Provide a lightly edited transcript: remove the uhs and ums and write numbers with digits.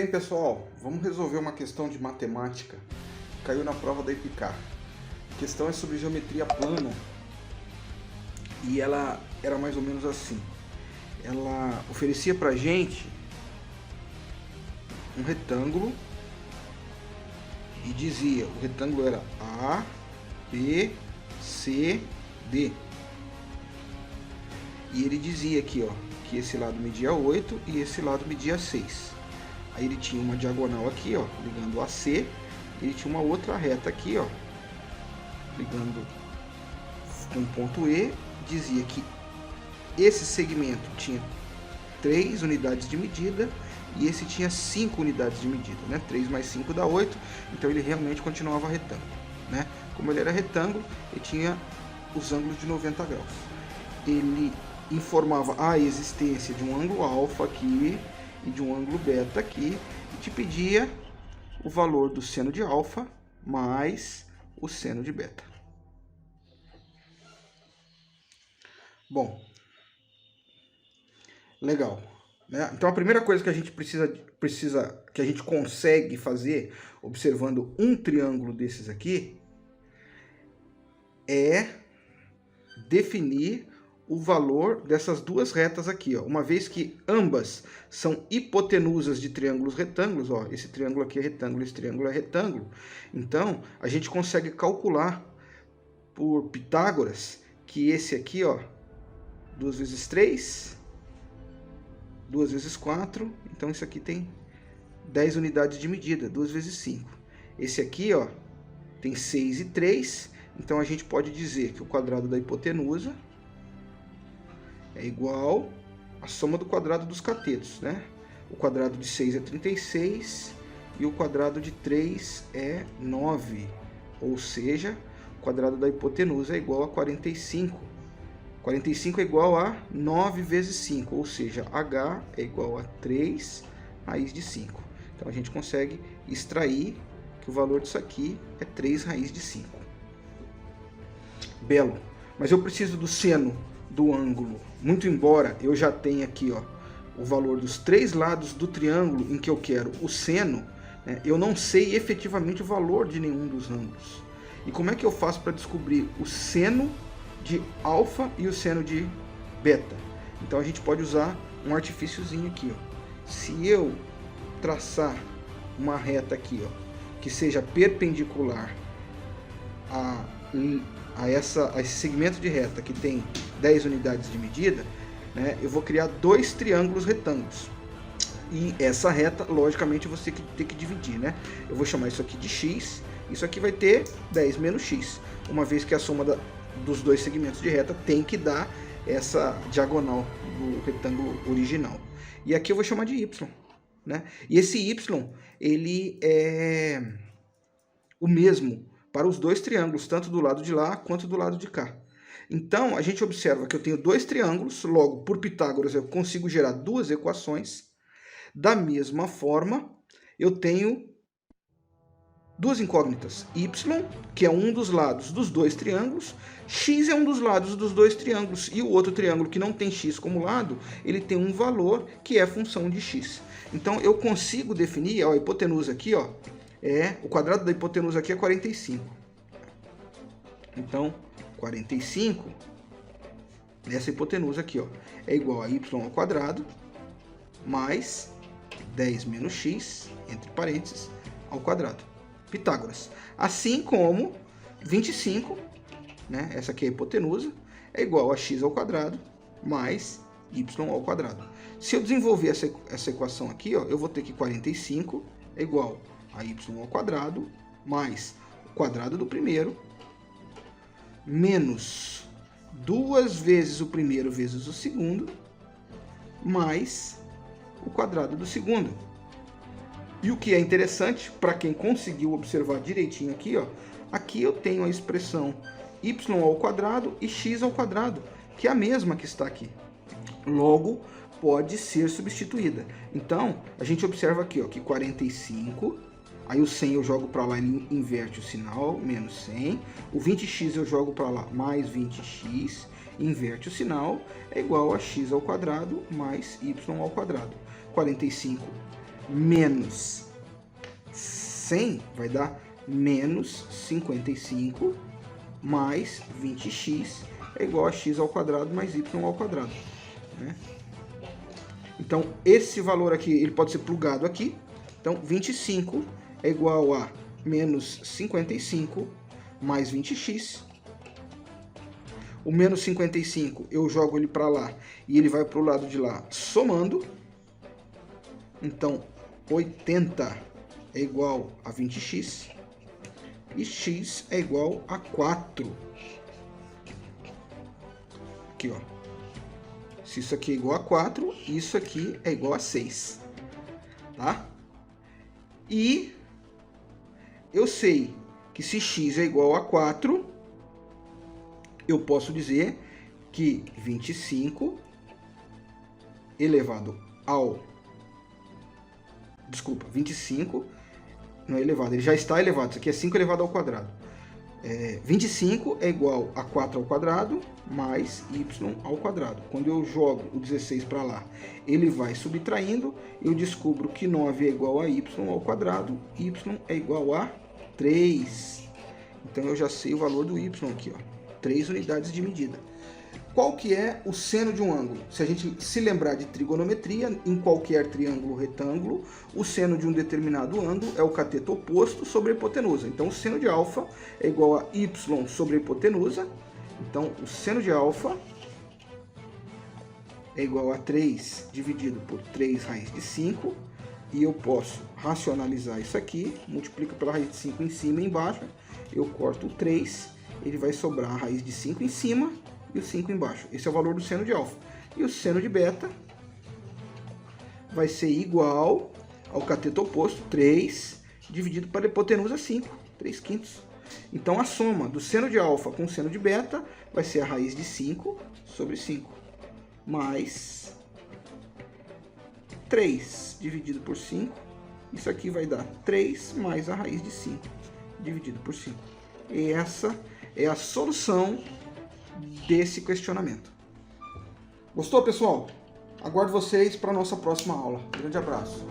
bem, pessoal? Vamos resolver uma questão de matemática. Caiu na prova da EPICAR. A questão é sobre geometria plana e ela era mais ou menos assim. Ela oferecia pra gente um retângulo e dizia, o retângulo era A, B, C, D. E ele dizia aqui, ó, que esse lado media 8 e esse lado media 6. Aí ele tinha uma diagonal aqui, ó, ligando a C, e ele tinha uma outra reta aqui, ó, ligando com o ponto E. Dizia que esse segmento tinha 3 unidades de medida e esse tinha 5 unidades de medida, né? 3 mais 5 dá 8, então ele realmente continuava retângulo, né? Como ele era retângulo, ele tinha os ângulos de 90 graus. Ele informava a existência de um ângulo alfa aqui e de um ângulo beta aqui e te pedia o valor do seno de alfa mais o seno de beta. Bom, legal, né? Então a primeira coisa que a gente que a gente consegue fazer observando um triângulo desses aqui é definir o valor dessas duas retas aqui, ó. Uma vez que ambas são hipotenusas de triângulos retângulos, ó, esse triângulo aqui é retângulo, esse triângulo é retângulo. Então, a gente consegue calcular por Pitágoras que esse aqui, ó, 2 vezes 3, 2 vezes 4, então isso aqui tem 10 unidades de medida, 2 vezes 5. Esse aqui, ó, tem 6 e 3, então a gente pode dizer que o quadrado da hipotenusa é igual à soma do quadrado dos catetos, né? O quadrado de 6 é 36 e o quadrado de 3 é 9. Ou seja, o quadrado da hipotenusa é igual a 45. 45 é igual a 9 vezes 5, ou seja, h é igual a 3 raiz de 5. Então a gente consegue extrair que o valor disso aqui é 3 raiz de 5. Belo. Mas eu preciso do seno do ângulo, muito embora eu já tenha aqui, ó, o valor dos 3 lados do triângulo em que eu quero o seno, né, eu não sei efetivamente o valor de nenhum dos ângulos. E como é que eu faço para descobrir o seno de alfa e o seno de beta? Então a gente pode usar um artifíciozinho aqui, ó. Se eu traçar uma reta aqui, ó, que seja perpendicular a esse segmento de reta que tem 10 unidades de medida, né, eu vou criar 2 triângulos retângulos. E essa reta, logicamente, você tem que dividir, né? Eu vou chamar isso aqui de x, isso aqui vai ter 10 menos x, uma vez que a soma dos 2 segmentos de reta tem que dar essa diagonal do retângulo original. E aqui eu vou chamar de y, né? E esse y, ele é o mesmo para os 2 triângulos, tanto do lado de lá quanto do lado de cá. Então, a gente observa que eu tenho 2 triângulos, logo, por Pitágoras, eu consigo gerar 2 equações. Da mesma forma, eu tenho 2 incógnitas. Y, que é um dos lados dos 2 triângulos, x é um dos lados dos 2 triângulos, e o outro triângulo que não tem x como lado, ele tem um valor que é função de x. Então, eu consigo definir, ó, a hipotenusa aqui, ó, o quadrado da hipotenusa aqui é 45. Então, 45, essa hipotenusa aqui, ó, é igual a y ao quadrado mais 10 menos x, entre parênteses, ao quadrado. Pitágoras. Assim como 25, né, essa aqui é a hipotenusa, é igual a x ao quadrado mais y ao quadrado. Se eu desenvolver essa equação aqui, ó, eu vou ter que 45 é igual a y ao quadrado mais o quadrado do primeiro menos 2 vezes o primeiro vezes o segundo mais o quadrado do segundo. E o que é interessante, para quem conseguiu observar direitinho aqui, ó, aqui eu tenho a expressão y ao quadrado e x ao quadrado, que é a mesma que está aqui. Logo, pode ser substituída. Então, a gente observa aqui, ó, que 45, aí o 100 eu jogo para lá e inverte o sinal, menos 100. O 20x eu jogo para lá, mais 20x, inverte o sinal, é igual a x ao quadrado mais y ao quadrado. 45 menos 100 vai dar menos 55 mais 20x é igual a x ao quadrado mais y ao quadrado, né? Então, esse valor aqui, ele pode ser plugado aqui. Então, 25 é igual a menos 55 mais 20x. O menos 55, eu jogo ele para lá e ele vai para o lado de lá somando. Então, 80 é igual a 20x. E x é igual a 4. Aqui, ó. Se isso aqui é igual a 4, isso aqui é igual a 6. Tá? E eu sei que se x é igual a 4, eu posso dizer que 25 elevado ao... Desculpa, 25 não é elevado, ele já está elevado. Isso aqui é 5 elevado ao quadrado. 25 é igual a 4 ao quadrado mais y ao quadrado. Quando eu jogo o 16 para lá, ele vai subtraindo, eu descubro que 9 é igual a y ao quadrado, y é igual a 3. Então eu já sei o valor do y aqui, ó, 3 unidades de medida. Qual que é o seno de um ângulo? Se a gente se lembrar de trigonometria, em qualquer triângulo retângulo, o seno de um determinado ângulo é o cateto oposto sobre a hipotenusa. Então, o seno de alfa é igual a y sobre a hipotenusa. Então, o seno de alfa é igual a 3 dividido por 3 raiz de 5. E eu posso racionalizar isso aqui, multiplico pela raiz de 5 em cima e embaixo. Eu corto o 3, ele vai sobrar a raiz de 5 em cima e o 5 embaixo. Esse é o valor do seno de alfa. E o seno de beta vai ser igual ao cateto oposto, 3, dividido pela hipotenusa 5, 3/5. Então, a soma do seno de alfa com o seno de beta vai ser a raiz de 5 sobre 5, mais 3 dividido por 5. Isso aqui vai dar 3 mais a raiz de 5, dividido por 5. E essa é a solução desse questionamento. Gostou, pessoal? Aguardo vocês para a nossa próxima aula. Grande abraço.